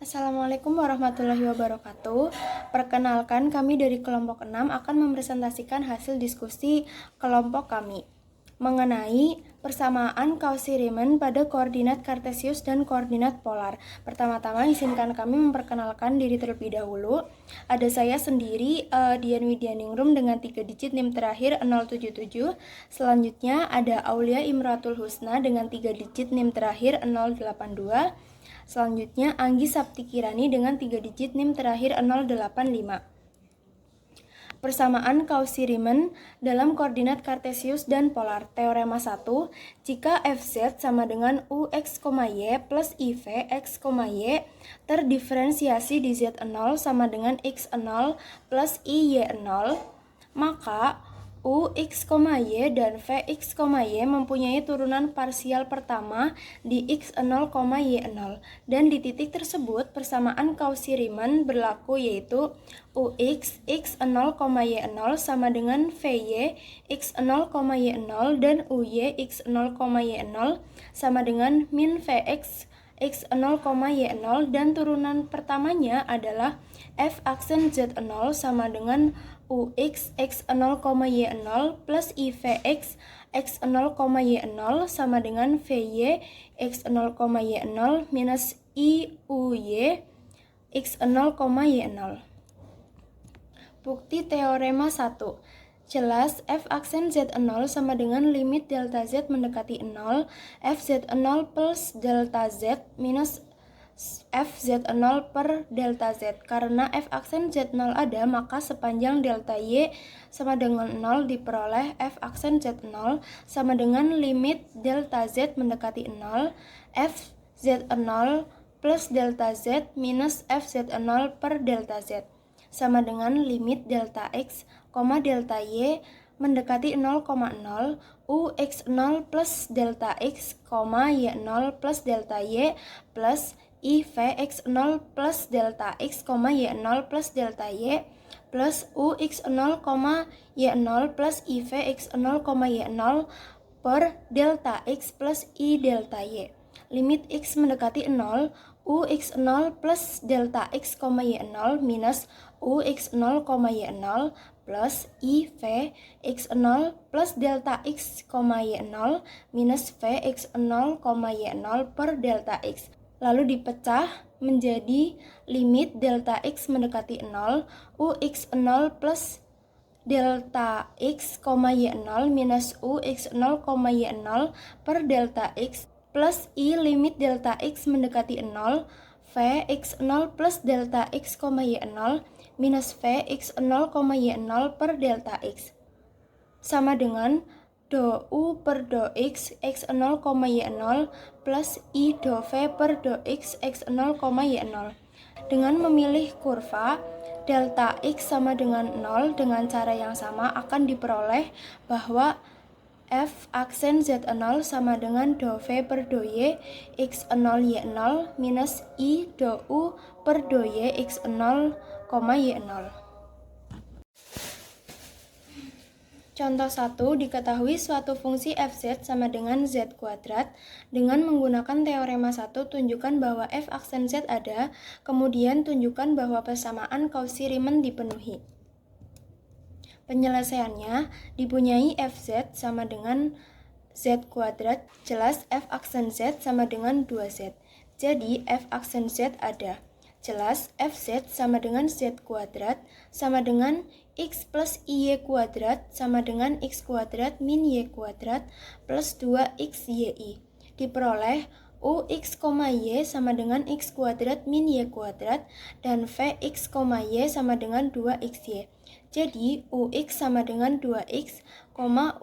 Assalamualaikum warahmatullahi wabarakatuh. Perkenalkan, kami dari kelompok 6 akan mempresentasikan hasil diskusi kelompok kami mengenai persamaan Cauchy-Riemann pada koordinat kartesius dan koordinat polar. Pertama-tama izinkan kami memperkenalkan diri terlebih dahulu. Ada saya sendiri, Dian Widianingrum dengan 3 digit NIM terakhir 077. Selanjutnya ada Aulia Imratul Husna dengan 3 digit NIM terakhir 082. Selanjutnya Anggi Sapti Kirani dengan 3 digit NIM terakhir 085. Persamaan Cauchy-Riemann dalam koordinat kartesius dan polar. Teorema 1, jika Fz sama dengan Ux, Y plus IV X, Y terdiferensiasi di Z0 sama dengan X0 plus IY0, maka Ux, Y dan Vx, Y mempunyai turunan parsial pertama di X0, Y0. Dan di titik tersebut persamaan Cauchy-Riemann berlaku, yaitu Ux, X0, Y0 sama dengan Vy, X0, Y0 dan Uy, X0, Y0 sama dengan min Vx, X0, Y0, dan turunan pertamanya adalah F aksen Z0 sama dengan Ux, X0, Y0 plus IVX, X0, Y0 sama dengan Vy, X0, Y0 minus IUY, X0, Y0. Bukti teorema 1. Jelas F aksen Z0 sama dengan limit delta Z mendekati 0, Fz0 plus delta Z minus Fz0 per delta Z. Karena F aksen Z0 ada, maka sepanjang delta Y sama dengan 0 diperoleh F aksen Z0 sama dengan limit delta Z mendekati 0, Fz0 plus delta Z minus Fz0 per delta Z sama dengan limit delta X, delta Y mendekati 0,0, Ux0 plus delta X, Y0 plus delta Y plus IVX0 plus delta X, Y0 plus delta Y plus Ux0, Y0 plus IVX0, Y0 per delta X plus I delta Y. Limit X mendekati 0, Ux0 plus delta X, Y0 minus Ux0, Y0 plus IVX0 plus delta X, Y0 minus Vx0, Y0 per delta X. Lalu dipecah menjadi limit delta X mendekati 0, Ux0 plus delta X, Y0 minus Ux0, Y0 per delta X plus I limit delta X mendekati 0, Vx0 plus delta X, Y0 minus Vx0, Y0 per delta X sama dengan do U per do X, X0, Y0 plus I do V per do X, X0, Y0. Dengan memilih kurva delta X sama dengan 0 dengan cara yang sama akan diperoleh bahwa F aksen Z0 sama dengan do V per do Y, X0, Y0 minus I do U per do Y, X0, Y0. Contoh 1, diketahui suatu fungsi Fz sama dengan Z kuadrat. Dengan menggunakan teorema 1, tunjukkan bahwa F aksen Z ada, kemudian tunjukkan bahwa persamaan Cauchy-Riemann dipenuhi. Penyelesaiannya, dipunyai Fz sama dengan Z kuadrat, jelas F aksen Z sama dengan 2Z. Jadi F aksen Z ada. Jelas Fz sama dengan Z kuadrat sama dengan X plus IY kuadrat sama dengan X kuadrat min Y kuadrat plus 2XYI. Diperoleh Ux, Y sama dengan X kuadrat min Y kuadrat dan Vx, Y sama dengan 2XY. Jadi Ux sama dengan 2X,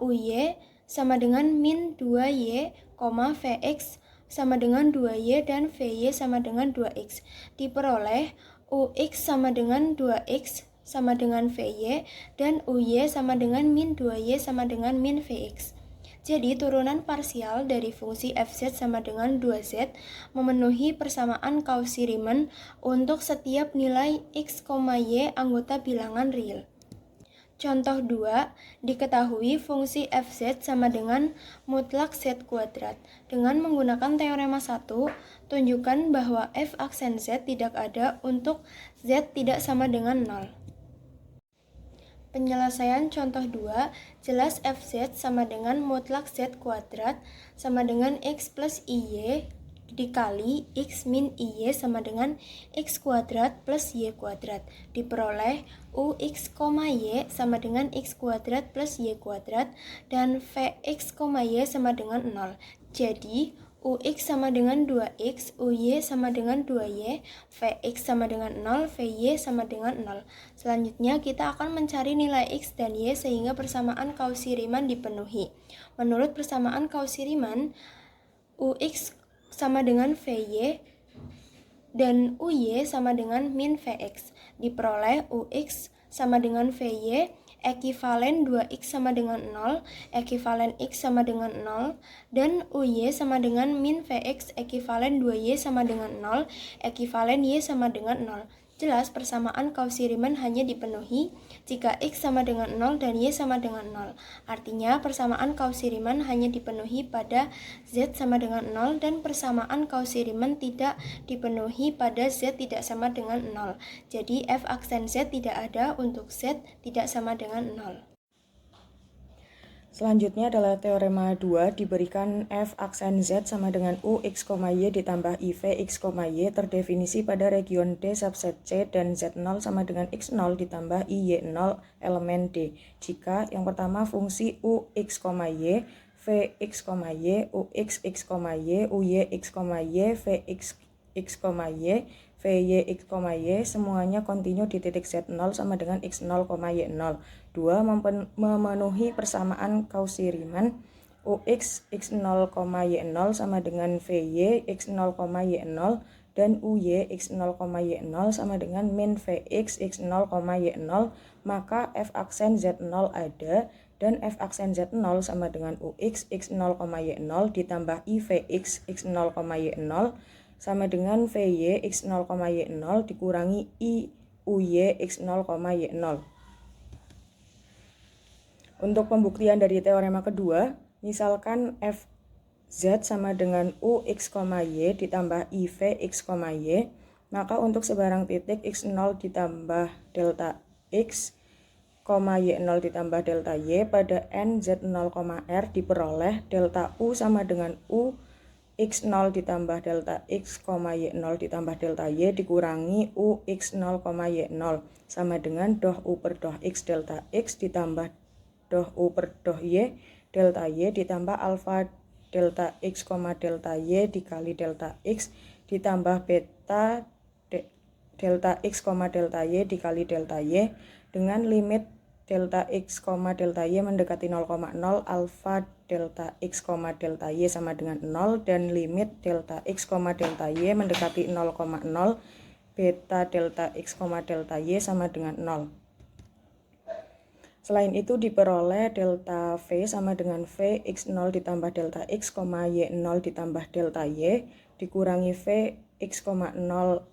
Uy sama dengan min 2Y, Vx sama dengan 2Y dan Vy sama dengan 2X. Diperoleh Ux sama dengan 2X sama dengan Vy dan Uy sama dengan min 2Y sama dengan min Vx. Jadi turunan parsial dari fungsi Fz sama dengan 2Z memenuhi persamaan Cauchy-Riemann untuk setiap nilai X, Y anggota bilangan real. Contoh 2, diketahui fungsi fz sama dengan mutlak z kuadrat. Dengan menggunakan teorema 1, tunjukkan bahwa f aksen z tidak ada untuk z tidak sama dengan 0. Penyelesaian contoh 2, jelas fz sama dengan mutlak z kuadrat sama dengan x plus iy dikali x min iy sama dengan x kuadrat plus y kuadrat. Diperoleh ux, y sama dengan x kuadrat plus y kuadrat dan vx, y sama dengan 0. Jadi, ux sama dengan 2x, uy sama dengan 2y, vx sama dengan 0, vy sama dengan 0. Selanjutnya kita akan mencari nilai x dan y sehingga persamaan Cauchy-Riemann dipenuhi. Menurut persamaan Cauchy-Riemann, ux sama dengan vy dan uy sama dengan min vx. Diperoleh ux sama dengan vy ekivalen 2x sama dengan 0, ekivalen x sama dengan 0, dan uy sama dengan min vx ekivalen 2y sama dengan 0, ekivalen y sama dengan 0. Jelas persamaan Cauchy-Riemann hanya dipenuhi jika x sama dengan 0 dan y sama dengan 0. Artinya persamaan Cauchy-Riemann hanya dipenuhi pada z sama dengan 0 dan persamaan Cauchy-Riemann tidak dipenuhi pada z tidak sama dengan 0. Jadi f aksen z tidak ada untuk z tidak sama dengan 0. Selanjutnya adalah teorema 2, diberikan f aksen z sama dengan ux, y ditambah iv x, y terdefinisi pada region D subset C dan z0 sama dengan x0 ditambah iy0 elemen D. Jika yang pertama fungsi ux, y, vx, y, ux, x, y, uy, x, y, vx, x, y, vy, x, y semuanya kontinu di titik z0 sama dengan x0, y0. 2. Memenuhi persamaan Cauchy-Riemann ux, x0, y0 sama dengan vy, x0, y0 dan uy, x0, y0 sama dengan min vx, x0, y0, maka f aksen z0 ada dan f aksen z0 sama dengan ux, x0, y0 ditambah ivx, x0, y0 sama dengan vy, x0, y0 dikurangi i uy, x0, y0. Untuk pembuktian dari teorema kedua, misalkan fz sama dengan ux, y ditambah iv, x, y, maka untuk sebarang titik x0 ditambah delta x, y0 ditambah delta y pada n z0, r diperoleh delta u sama dengan u x0 ditambah delta x, y0 ditambah delta y dikurangi u x0, y0 sama dengan doh u per doh x delta x ditambah doh u per doh y delta y ditambah alfa delta x, delta y dikali delta x ditambah beta delta x, delta y dikali delta y dengan limit delta x, delta y mendekati 0,0 alfa delta x, delta y sama dengan 0 dan limit delta x, delta y mendekati 0,0 beta delta x, delta y sama dengan 0. Selain itu diperoleh delta V sama dengan V x0 ditambah delta x, y0 ditambah delta y dikurangi V x0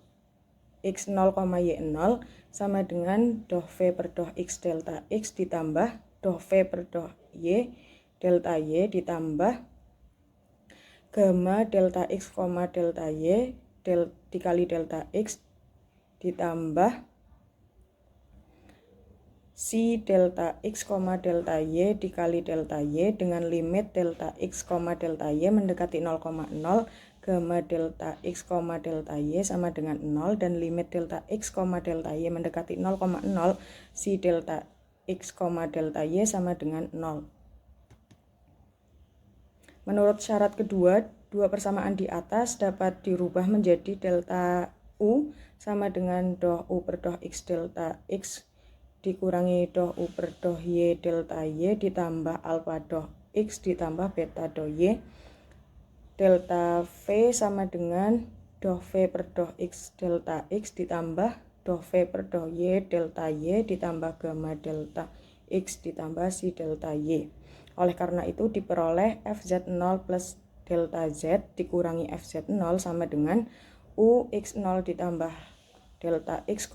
x0, y0 sama dengan doh V per doh x delta x ditambah doh V per doh y delta y ditambah gamma delta x, delta y dikali delta x ditambah si delta x, delta y dikali delta y dengan limit delta x, delta y mendekati 0,0 gamma delta x, delta y sama dengan 0 dan limit delta x, delta y mendekati 0,0 si delta x, delta y sama dengan 0. Menurut syarat kedua, dua persamaan di atas dapat dirubah menjadi delta u sama dengan doh u per doh x delta x dikurangi doh u per doh y delta y ditambah alfa doh x ditambah beta doh y. Delta V sama dengan doh V per doh x delta x ditambah doh V per doh y delta y ditambah gamma delta x ditambah si delta y. Oleh karena itu diperoleh fz0 plus delta z dikurangi fz0 sama dengan ux0 ditambah delta x,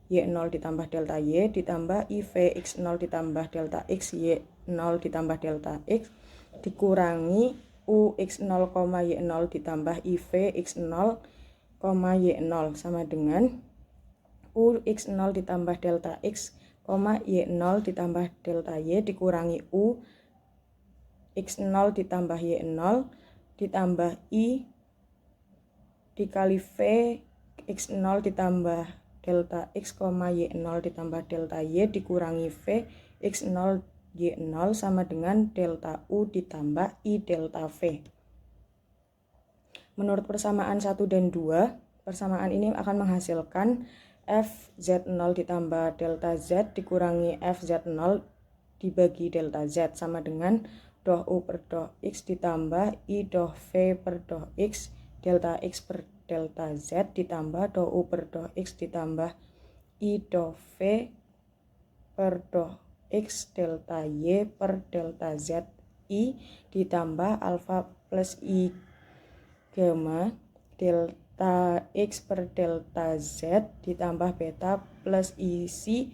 Y0 ditambah delta Y ditambah IV X0 ditambah delta X Y0 ditambah delta X dikurangi U X0, Y0 ditambah IV X0, Y0 sama dengan U X0 ditambah delta X, Y0 ditambah delta Y dikurangi U X0 ditambah Y0 ditambah I dikali V X0 ditambah delta X, Y0 ditambah delta Y dikurangi V X0 Y0 sama dengan delta U ditambah I delta V. Menurut persamaan 1 dan 2, persamaan ini akan menghasilkan F Z0 ditambah delta Z dikurangi F Z0 dibagi delta Z sama dengan doh U per doh X ditambah I doh V per doh X delta X per delta Z ditambah doh U per doh X ditambah I doh V per doh X delta Y per delta Z I ditambah alfa plus I gamma delta X per delta Z ditambah beta plus isi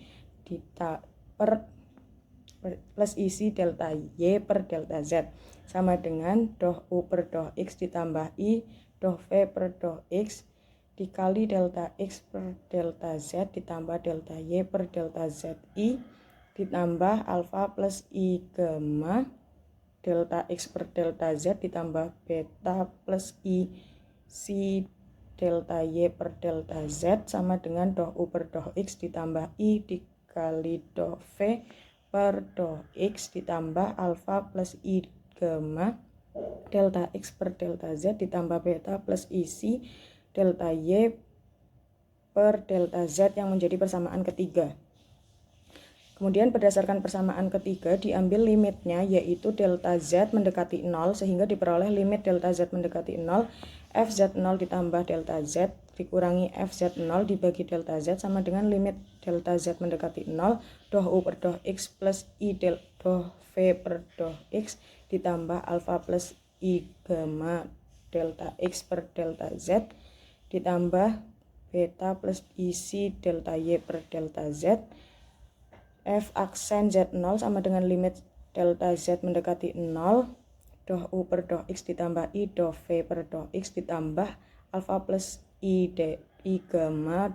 plus isi delta Y per delta Z sama dengan doh U per doh X ditambah I doh V per doh X dikali delta X per delta Z ditambah delta Y per delta Z I ditambah alfa plus I gamma delta X per delta Z ditambah beta plus I si delta Y per delta Z sama dengan doh U per doh X ditambah I dikali doh V per doh X ditambah alfa plus I gamma delta X per delta Z ditambah beta plus isi delta Y per delta Z yang menjadi persamaan ketiga. Kemudian berdasarkan persamaan ketiga diambil limitnya yaitu delta Z mendekati 0 sehingga diperoleh limit delta Z mendekati 0 FZ0 ditambah delta Z dikurangi FZ0 dibagi delta Z sama dengan limit delta Z mendekati 0 doh U per doh X plus I doh V per doh X ditambah alfa plus I gamma delta X per delta Z ditambah beta plus isi delta Y per delta Z F aksen Z0 sama dengan limit delta Z mendekati 0 doh U per doh X ditambah I doh V per doh X ditambah alfa plus I gamma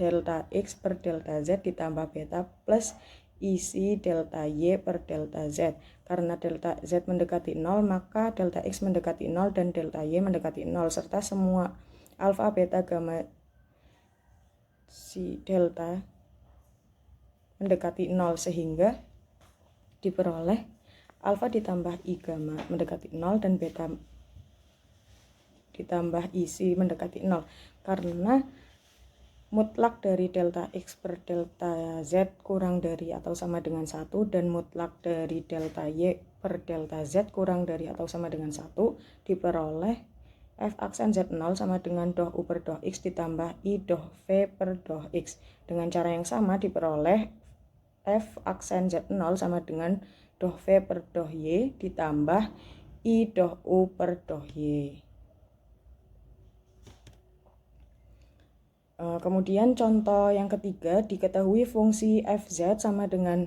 delta X per delta Z ditambah beta plus isi delta Y per delta Z. Karena delta Z mendekati 0 maka delta X mendekati 0 dan delta Y mendekati 0 serta semua alfa beta gamma si delta mendekati 0 sehingga diperoleh alfa ditambah I gamma mendekati 0 dan beta ditambah isi mendekati 0 karena mutlak dari delta X per delta Z kurang dari atau sama dengan 1 dan mutlak dari delta Y per delta Z kurang dari atau sama dengan 1 diperoleh F aksen Z0 sama dengan doh U per doh X ditambah I doh V per doh X. Dengan cara yang sama diperoleh F aksen Z0 sama dengan doh V per doh Y ditambah I doh U per doh Y. Kemudian contoh yang ketiga, diketahui fungsi Fz sama dengan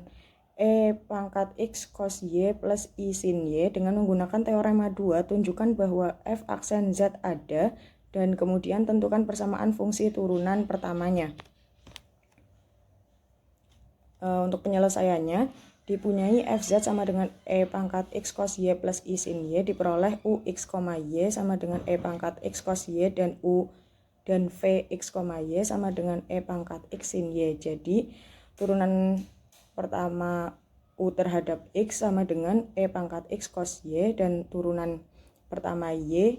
E pangkat X cos Y plus I sin Y. Dengan menggunakan teorema 2, tunjukkan bahwa F aksen Z ada dan kemudian tentukan persamaan fungsi turunan pertamanya. Untuk penyelesaiannya, dipunyai Fz sama dengan E pangkat X cos Y plus I sin Y diperoleh U X, Y sama dengan E pangkat X cos Y dan U dan V X, Y sama dengan E pangkat X sin Y. Jadi turunan pertama U terhadap X sama dengan E pangkat X cos Y dan turunan pertama Y,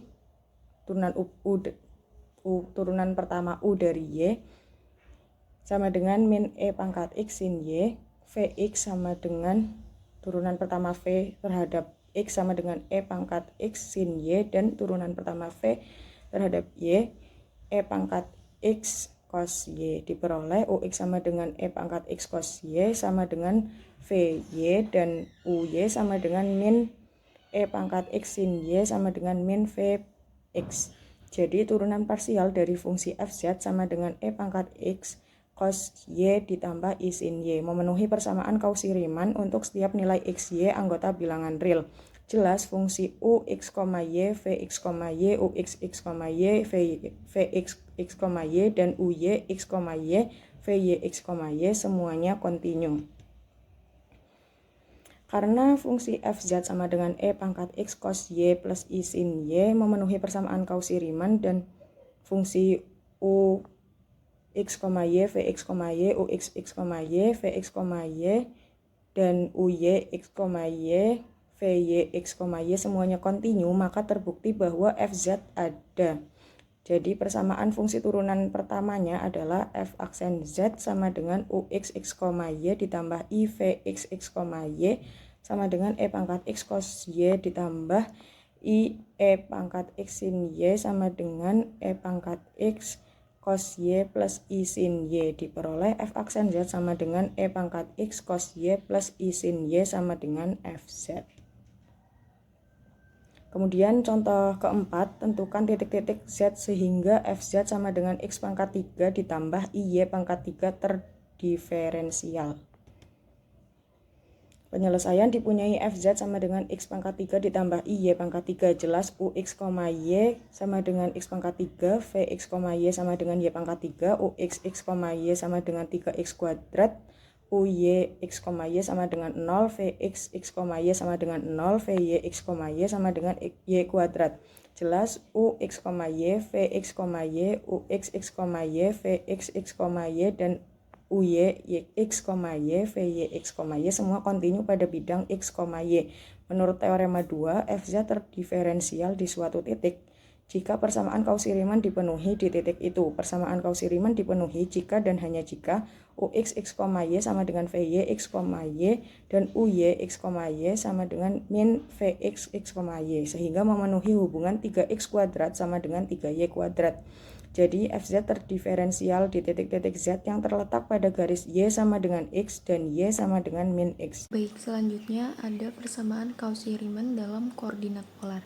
turunan pertama U dari Y sama dengan min E pangkat X sin Y. Vx sama dengan turunan pertama V terhadap X sama dengan E pangkat X sin Y dan turunan pertama V terhadap Y E pangkat X cos Y diperoleh UX sama dengan E pangkat X cos Y sama dengan VY dan UY sama dengan min E pangkat X sin Y sama dengan min VX. Jadi turunan parsial dari fungsi Fz sama dengan E pangkat X cos Y ditambah I sin Y. Memenuhi persamaan Cauchy-Riemann untuk setiap nilai X, Y anggota bilangan real. Jelas fungsi U, X, Y, V, X, Y, U, X, Y, V, X, Y, dan U, Y, X, Y, V, Y, X, Y semuanya kontinu. Karena fungsi fz sama dengan E pangkat X cos Y plus I sin Y memenuhi persamaan Cauchy-Riemann dan fungsi U, X, Y, V, X, Y, U, X, Y, V, X, Y, dan U, Y, X, Y, V, Y, X, Y semuanya kontinu, maka terbukti bahwa fz ada. Jadi persamaan fungsi turunan pertamanya adalah f aksen z sama dengan ux x, y ditambah i v x, y sama dengan e pangkat x cos y ditambah i e pangkat x sin y sama dengan e pangkat x cos y plus i sin y. Diperoleh f aksen z sama dengan e pangkat x cos y plus i sin y sama dengan fz. Kemudian contoh keempat, tentukan titik-titik z sehingga fz sama dengan x pangkat 3 ditambah iy pangkat 3 terdiferensial. Penyelesaian dipunyai fz sama dengan x pangkat 3 ditambah iy pangkat 3. Jelas ux, y sama dengan x pangkat 3, vx, y sama dengan y pangkat 3, ux, y sama dengan 3x kuadrat, uy, x, y sama dengan 0, vx, y sama dengan 0, vy, x, y sama dengan y kuadrat. Jelas ux, y, vx, y, ux, y, vx, y, dan uy, x, y, vy, x, y semua kontinu pada bidang x, y. Menurut teorema 2, fz terdiferensial di suatu titik jika persamaan Cauchy-Riemann dipenuhi di titik itu. Persamaan Cauchy-Riemann dipenuhi jika dan hanya jika ux, x, y sama dengan vy, x, y dan uy, x, y sama dengan min vx, x, y sehingga memenuhi hubungan 3x kuadrat sama dengan 3y kuadrat. Jadi fz terdiferensial di titik-titik z yang terletak pada garis y sama dengan x dan y sama dengan min x. Baik, selanjutnya ada persamaan Cauchy-Riemann dalam koordinat polar.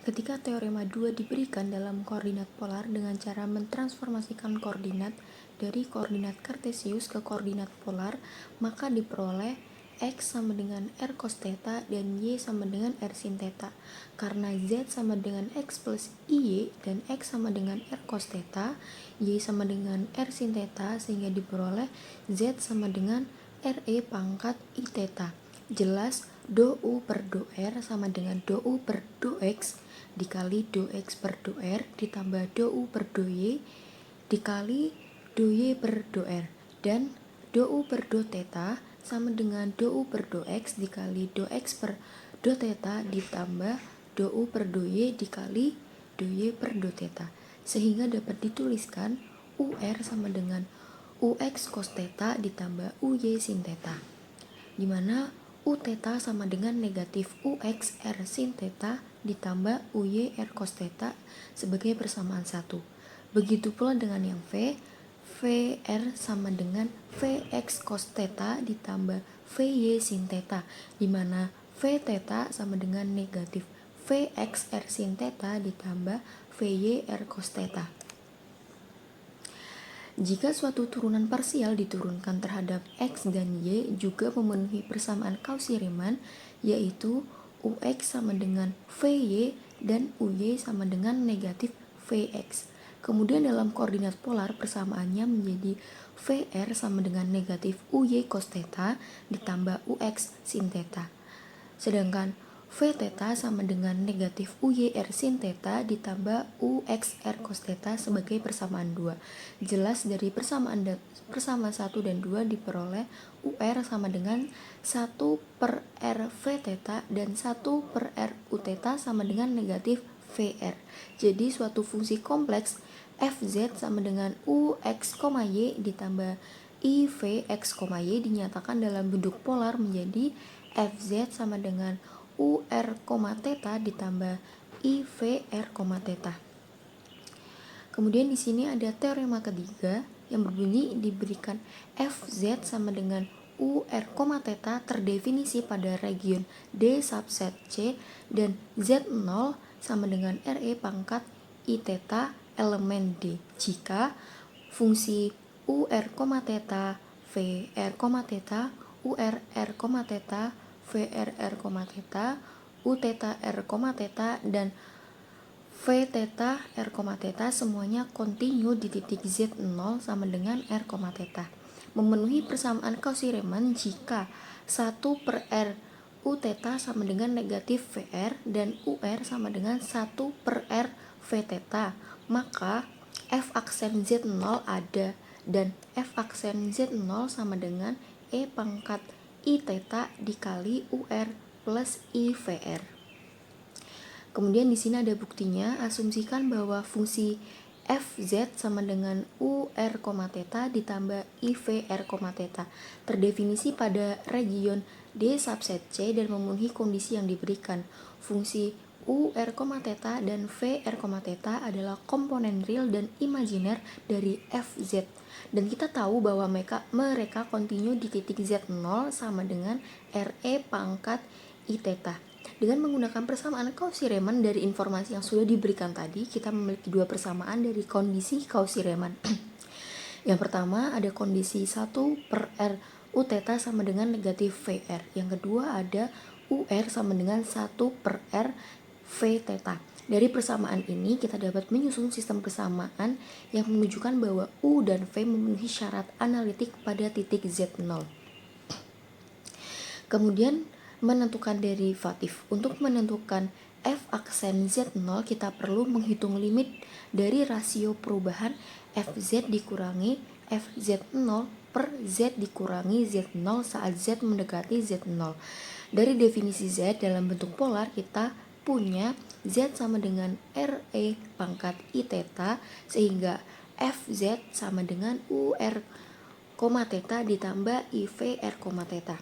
Ketika teorema 2 diberikan dalam koordinat polar dengan cara mentransformasikan koordinat dari koordinat kartesius ke koordinat polar, maka diperoleh x sama dengan r cos theta dan y sama dengan r sin theta. Karena z sama dengan x plus iy dan x sama dengan r cos theta, y sama dengan r sin theta, sehingga diperoleh z sama dengan re pangkat i theta. Jelas do u per do r sama dengan do u per do x dikali do x per do r ditambah do u per do y dikali do y per do r, dan do u per do theta sama dengan do u per do x dikali do x per do theta ditambah do u per do y dikali do y per do theta, sehingga dapat dituliskan ur sama dengan ux cos theta ditambah uy sin theta, dimana u theta sama dengan negatif ux r sin theta ditambah uy r cos theta sebagai persamaan 1. Begitu pula dengan yang v, vr sama dengan vx cos theta ditambah vy sin theta, dimana v theta sama dengan negatif vx r sin theta ditambah vy r cos theta. Jika suatu turunan parsial diturunkan terhadap x dan y juga memenuhi persamaan Cauchy-Riemann, yaitu ux sama dengan vy dan uy sama dengan negatif vx. Kemudian dalam koordinat polar persamaannya menjadi vr sama dengan negatif uy cos theta ditambah ux sin theta. Sedangkan v theta sama dengan negatif uy r sin theta ditambah ux r cos theta sebagai persamaan 2. Jelas dari persamaan 1 dan 2 diperoleh ur sama dengan 1 per r v theta dan 1 per r u theta sama dengan negatif vr. Jadi suatu fungsi kompleks fz sama dengan ux, y ditambah i v x, y dinyatakan dalam bentuk polar menjadi fz sama dengan ur, theta ditambah i v r, theta. Kemudian di sini ada teorema ketiga yang berbunyi diberikan fz sama dengan ur, theta terdefinisi pada region D subset C dan z0 sama dengan re pangkat i theta elemen D jika fungsi UR, theta, VR, theta, UR, R, theta, VRR, theta, U theta, R, theta, dan V theta, R, theta semuanya kontinu di titik Z0 sama dengan R, theta. Memenuhi persamaan Cauchy-Riemann jika 1 per R U theta sama dengan negatif VR dan UR sama dengan 1 per R V theta, maka F aksen Z0 ada dan F aksen Z0 sama dengan E pangkat I theta dikali UR plus I VR. Kemudian di sini ada buktinya, asumsikan bahwa fungsi Fz sama dengan UR, theta ditambah IVR, theta terdefinisi pada region D subset C dan memenuhi kondisi yang diberikan. Fungsi UR, theta dan VR, theta adalah komponen real dan imajiner dari Fz. Dan kita tahu bahwa mereka kontinu di titik Z0 sama dengan RE pangkat I theta. Dengan menggunakan persamaan Cauchy-Riemann dari informasi yang sudah diberikan tadi, kita memiliki dua persamaan dari kondisi Cauchy-Riemann. Yang pertama ada kondisi 1 per R U theta sama dengan negatif VR. Yang kedua ada UR sama dengan 1 per R V theta. Dari persamaan ini kita dapat menyusun sistem persamaan yang menunjukkan bahwa U dan V memenuhi syarat analitik pada titik Z0. Kemudian menentukan derivatif. Untuk menentukan F aksen Z0 kita perlu menghitung limit dari rasio perubahan Fz dikurangi Fz0 per Z dikurangi Z0 saat Z mendekati Z0. Dari definisi Z dalam bentuk polar kita punya Z sama dengan RE pangkat I theta sehingga Fz sama dengan UR, theta ditambah IVR, theta.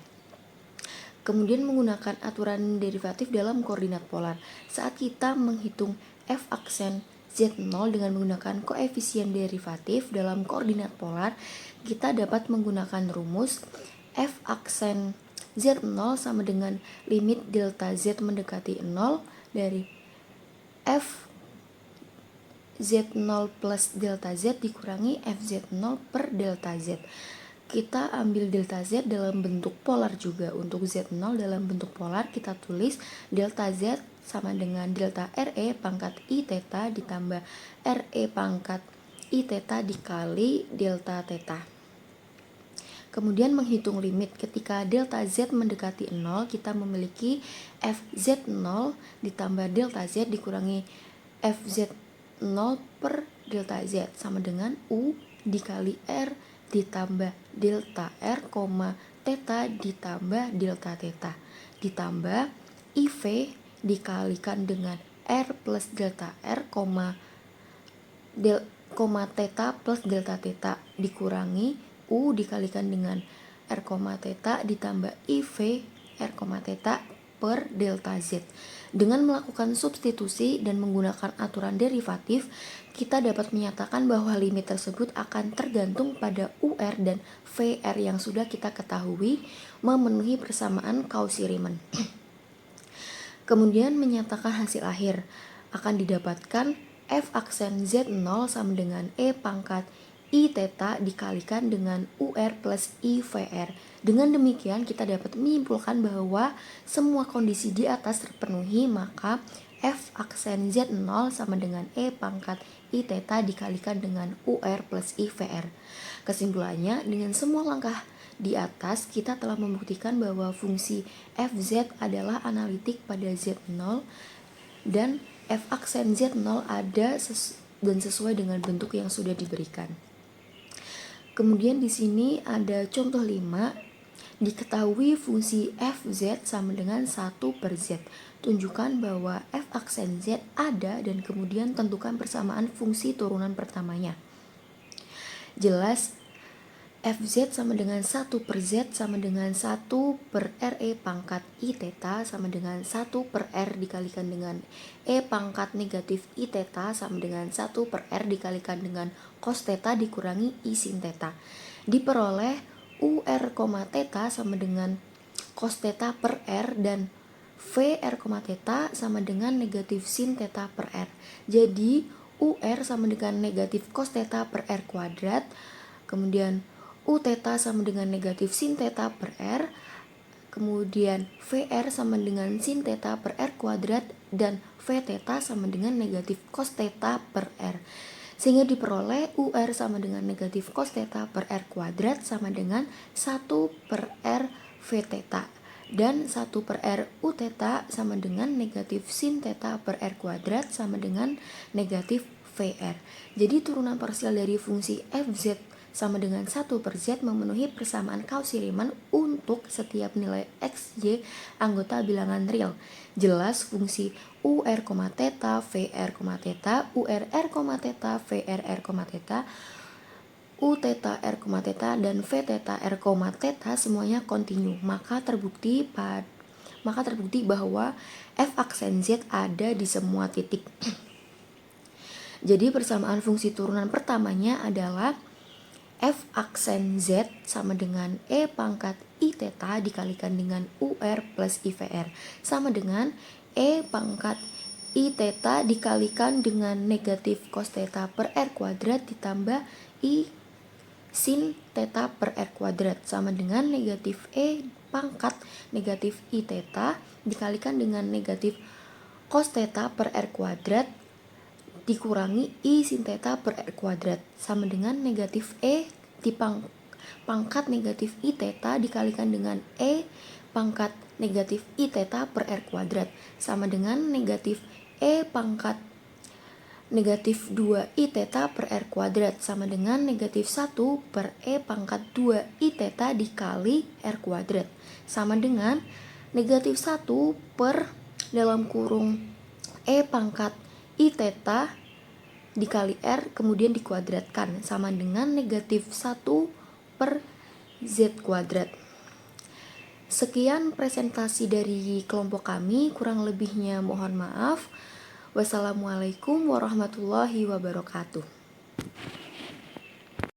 Kemudian menggunakan aturan derivatif dalam koordinat polar. Saat kita menghitung F aksen Z0 dengan menggunakan koefisien derivatif dalam koordinat polar, kita dapat menggunakan rumus F aksen Z0 sama dengan limit delta Z mendekati 0 dari F Z0 plus delta Z dikurangi Fz0 per delta Z. Kita ambil delta Z dalam bentuk polar juga. Untuk Z0 dalam bentuk polar kita tulis delta Z sama dengan delta RE pangkat I theta ditambah RE pangkat I theta dikali delta theta. Kemudian menghitung limit ketika delta Z mendekati 0, kita memiliki Fz0 ditambah delta Z dikurangi Fz0 per delta Z sama dengan U dikali R ditambah delta R, theta ditambah delta theta ditambah IV dikalikan dengan R plus delta R, theta plus delta theta dikurangi U dikalikan dengan R, theta ditambah IV R, theta per delta Z. Dengan melakukan substitusi dan menggunakan aturan derivatif, kita dapat menyatakan bahwa limit tersebut akan tergantung pada UR dan VR yang sudah kita ketahui memenuhi persamaan Cauchy-Riemann. Kemudian menyatakan hasil akhir akan didapatkan F aksen Z0 sama dengan E pangkat I theta dikalikan dengan UR plus IVR. Dengan demikian kita dapat menyimpulkan bahwa semua kondisi di atas terpenuhi, maka F aksen Z0 sama dengan E pangkat I theta dikalikan dengan UR plus IVR. Kesimpulannya, dengan semua langkah di atas kita telah membuktikan bahwa fungsi Fz adalah analitik pada Z0 dan F aksen Z0 ada dan sesuai dengan bentuk yang sudah diberikan. Kemudian di sini ada contoh 5. Diketahui fungsi Fz sama dengan 1 per Z. Tunjukkan bahwa F aksen Z ada dan kemudian tentukan persamaan fungsi turunan pertamanya. Jelas Fz sama dengan 1 per Z sama dengan 1 per RE pangkat I theta sama dengan 1 per R dikalikan dengan E pangkat negatif I theta sama dengan 1 per R dikalikan dengan cos theta dikurangi I sin theta. Diperoleh UR, theta sama dengan cos theta per R dan VR, theta sama dengan negatif sin theta per R. Jadi UR sama dengan negatif cos theta per R kuadrat. kemudian U theta sama dengan negatif sin theta per R, kemudian VR sama dengan sin theta per R kuadrat, dan V theta sama dengan negatif cos theta per R. Sehingga diperoleh UR sama dengan negatif cos theta per R kuadrat sama dengan 1 per R V theta. Dan 1 per R U theta sama dengan negatif sin theta per R kuadrat sama dengan negatif VR. Jadi turunan parsial dari fungsi fz sama dengan 1 per z memenuhi persamaan Cauchy-Riemann untuk setiap nilai x, y anggota bilangan real. Jelas fungsi UR, theta, VR, theta, URR, theta, VRR, theta, U theta R, theta, dan V theta R, theta semuanya kontinu. Maka terbukti bahwa f aksen z ada di semua titik. Jadi persamaan fungsi turunan pertamanya adalah f aksen z sama dengan e pangkat i theta dikalikan dengan UR plus IVR sama dengan e pangkat i theta dikalikan dengan negatif cos theta per R kuadrat ditambah i sin theta per R kuadrat sama dengan negatif e pangkat negatif i theta dikalikan dengan negatif cos theta per R kuadrat dikurangi i sin theta per R kuadrat sama dengan negatif e pangkat negatif i theta dikalikan dengan e pangkat negatif i theta per R kuadrat sama dengan negatif e pangkat negatif 2 i theta per R kuadrat sama dengan negatif 1 per e pangkat 2 i theta dikali R kuadrat sama dengan negatif 1 per dalam kurung e pangkat i theta dikali R kemudian dikuadratkan sama dengan negatif 1 per Z kuadrat. Sekian presentasi dari kelompok kami, kurang lebihnya mohon maaf. Wassalamualaikum warahmatullahi wabarakatuh.